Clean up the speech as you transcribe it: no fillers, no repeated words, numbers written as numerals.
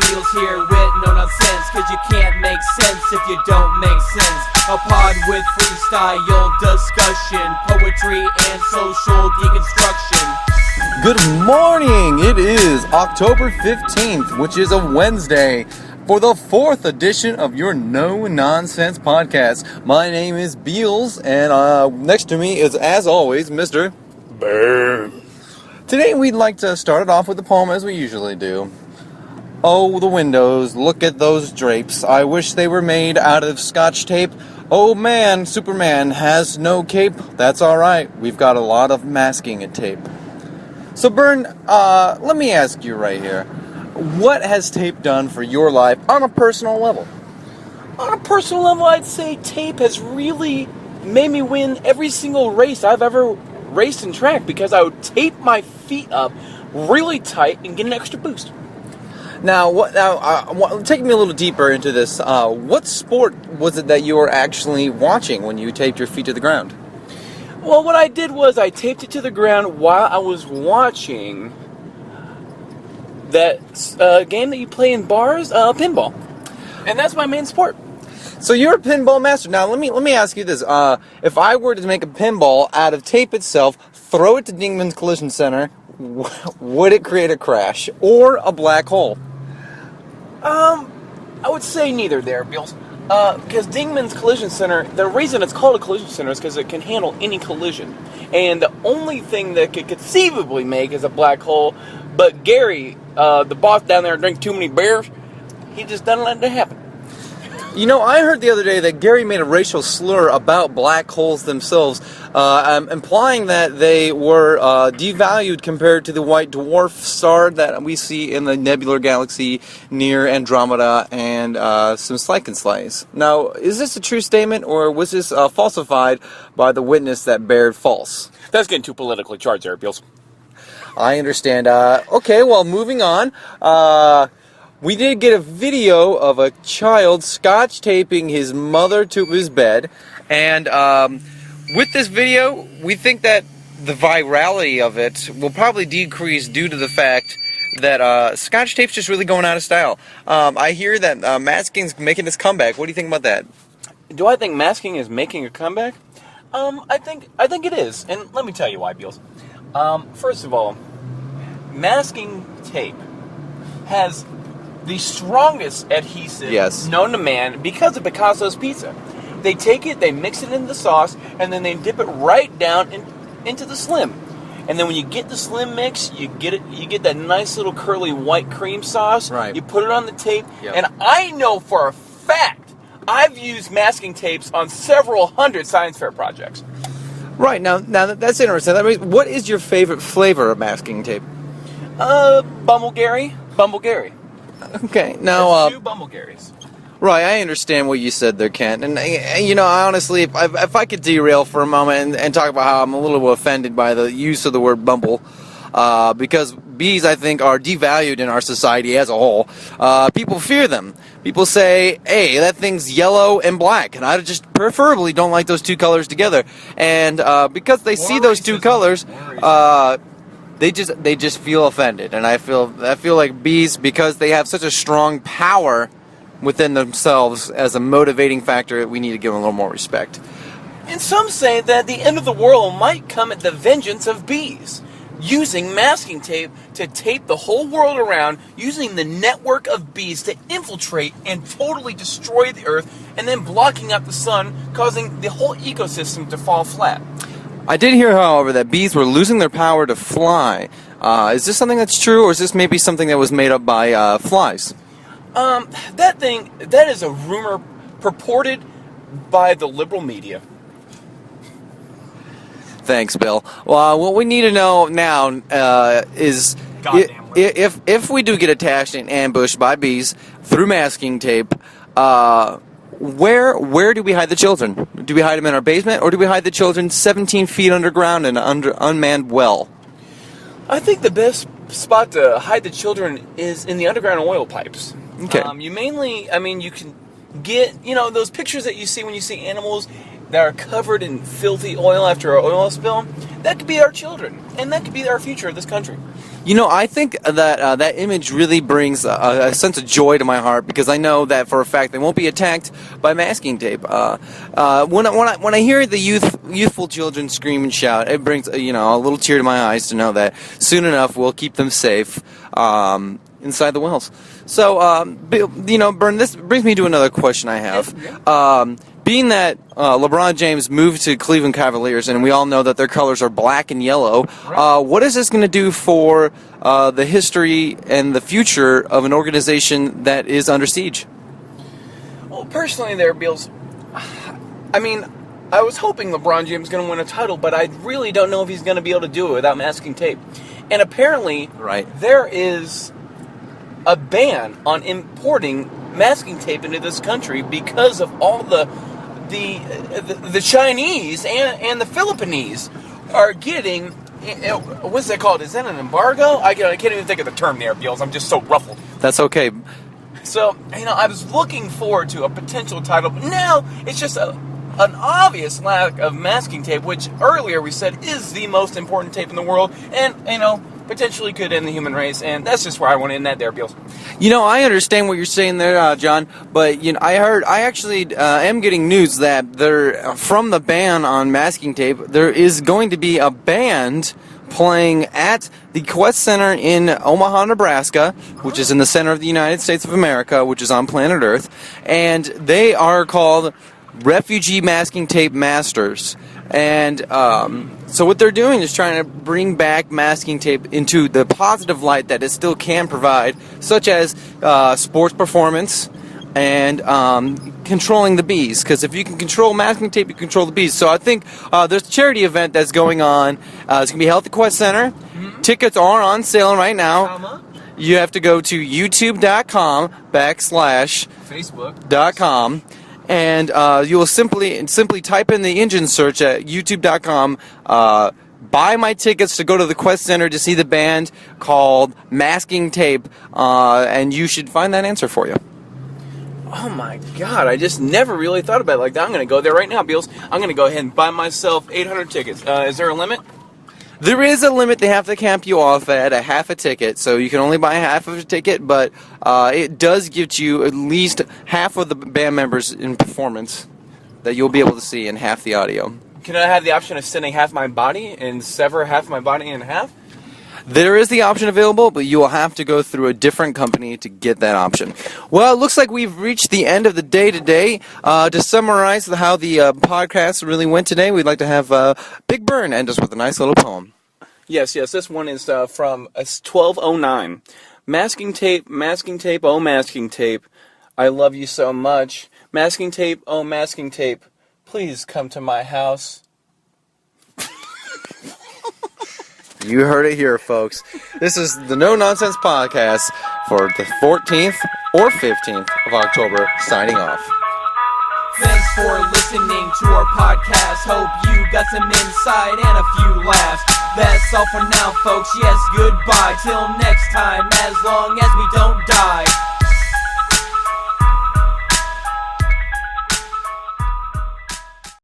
Beals here with no nonsense, cause you can't make sense if you don't make sense. A pod with freestyle discussion, poetry and social deconstruction. Good morning! It is October 15th, which is a Wednesday, for the 4th edition of your No Nonsense podcast. My name is Beals, and next to me is, as always, Mr. Bears. Today we'd like to start it off with a poem as we usually do. Oh, the windows, look at those drapes. I wish they were made out of scotch tape. Oh man, Superman has no cape. That's alright, we've got a lot of masking tape. So Bern, let me ask you right here. What has tape done for your life on a personal level? On a personal level, I'd say tape has really made me win every single race I've ever raced in track, because I would tape my feet up really tight and get an extra boost. Now, take me a little deeper into this. What sport was it that you were actually watching when you taped your feet to the ground? Well, what I did was I taped it to the ground while I was watching that game that you play in bars, pinball. And that's my main sport. So you're a pinball master. Now, let me ask you this. If I were to make a pinball out of tape itself, throw it to Dingman's Collision Center, would it create a crash or a black hole? I would say neither there, Beals. Because Dingman's Collision Center, the reason it's called a collision center is because it can handle any collision. And the only thing that could conceivably make is a black hole. But Gary, the boss down there, drank too many beers. He just doesn't let it happen. You know, I heard the other day that Gary made a racial slur about black holes themselves, implying that they were devalued compared to the white dwarf star that we see in the nebular galaxy near Andromeda and some Slice. Now, is this a true statement, or was this falsified by the witness that bared false? That's getting too politically charged there, Beals. I understand. Okay, well, moving on. We did get a video of a child scotch taping his mother to his bed, and with this video, we think that the virality of it will probably decrease due to the fact that scotch tape's just really going out of style. I hear that masking's making its comeback. What do you think about that? Do I think masking is making a comeback? I think it is, and let me tell you why, Beals. First of all, masking tape has the strongest adhesive known to man because of Picasso's pizza. They take it, they mix it in the sauce, and then they dip it right down into the Slim. And then when you get the Slim mix, you get that nice little curly white cream sauce. Right. You put it on the tape, and I know for a fact I've used masking tapes on several hundred science fair projects. Right, now that's interesting. That means, what is your favorite flavor of masking tape? Bumble Gary. Okay, now two Bumble Garys. Right, I understand what you said there, Kent. And you know, honestly, if I could derail for a moment and talk about how I'm a little offended by the use of the word bumble, because bees, I think, are devalued in our society as a whole. People fear them. People say, hey, that thing's yellow and black, and I just preferably don't like those two colors together. And because they see those two colors, they just feel offended. And I feel like bees, because they have such a strong power within themselves as a motivating factor, we need to give them a little more respect. And some say that the end of the world might come at the vengeance of bees, using masking tape to tape the whole world around, using the network of bees to infiltrate and totally destroy the earth, and then blocking out the sun, causing the whole ecosystem to fall flat. I did hear, however, that bees were losing their power to fly. Is this something that's true, or is this maybe something that was made up by flies? That is a rumor purported by the liberal media. Thanks, Bill. Well, what we need to know now is if we do get attacked and ambushed by bees through masking tape, where do we hide the children? Do we hide them in our basement, or do we hide the children 17 feet underground in an unmanned well? I think the best spot to hide the children is in the underground oil pipes. Okay. You can get, those pictures that you see when you see animals that are covered in filthy oil after an oil spill. that could be our children, and that could be our future of this country. You know, I think that that image really brings a sense of joy to my heart, because I know that for a fact they won't be attacked by masking tape. When I hear the youthful children scream and shout, it brings a little tear to my eyes to know that soon enough we'll keep them safe inside the wells. So, Bern, this brings me to another question I have. Being that LeBron James moved to Cleveland Cavaliers, and we all know that their colors are black and yellow, what is this going to do for the history and the future of an organization that is under siege? Well, personally there, Beals, I mean, I was hoping LeBron James was going to win a title, but I really don't know if he's going to be able to do it without masking tape. And apparently, there is a ban on importing masking tape into this country because of all the Chinese and the Philippines are getting, what's that called? Is that an embargo? I can't even think of the term there, Beals. I'm just so ruffled. That's okay. So, I was looking forward to a potential title, but now it's just an obvious lack of masking tape, which earlier we said is the most important tape in the world, and, potentially could end the human race, and that's just where I want to end that there, Beals. I understand what you're saying there, John, but I actually am getting news that from the ban on masking tape, there is going to be a band playing at the Quest Center in Omaha, Nebraska, which is in the center of the United States of America, which is on planet Earth, and they are called Refugee Masking Tape Masters. And so what they're doing is trying to bring back masking tape into the positive light that it still can provide, such as sports performance and controlling the bees. Because if you can control masking tape, you control the bees. So I think there's a charity event that's going on. It's going to be held at the Quest Center. Mm-hmm. Tickets are on sale right now. How much? You have to go to youtube.com/Facebook.com. And you will simply type in the engine search at youtube.com, buy my tickets to go to the Quest Center to see the band called Masking Tape, and you should find that answer for you. Oh my God, I just never really thought about it like that. I'm going to go there right now, Beals. I'm going to go ahead and buy myself 800 tickets. Is there a limit? There is a limit. They have to cap you off at a half a ticket, so you can only buy half of a ticket, but it does give you at least half of the band members in performance that you'll be able to see in half the audio. Can I have the option of sending half my body and sever half my body in half? There is the option available, but you will have to go through a different company to get that option. Well, it looks like we've reached the end of the day today. To summarize how the podcast really went today, we'd like to have Big Bern end us with a nice little poem. Yes, this one is from 1209. Masking tape, oh masking tape, I love you so much. Masking tape, oh masking tape, please come to my house. You heard it here, folks. This is the No Nonsense Podcast for the 14th or 15th of October, signing off. Thanks for listening to our podcast. Hope you got some insight and a few laughs. That's all for now, folks. Yes, goodbye. Till next time, as long as we don't die.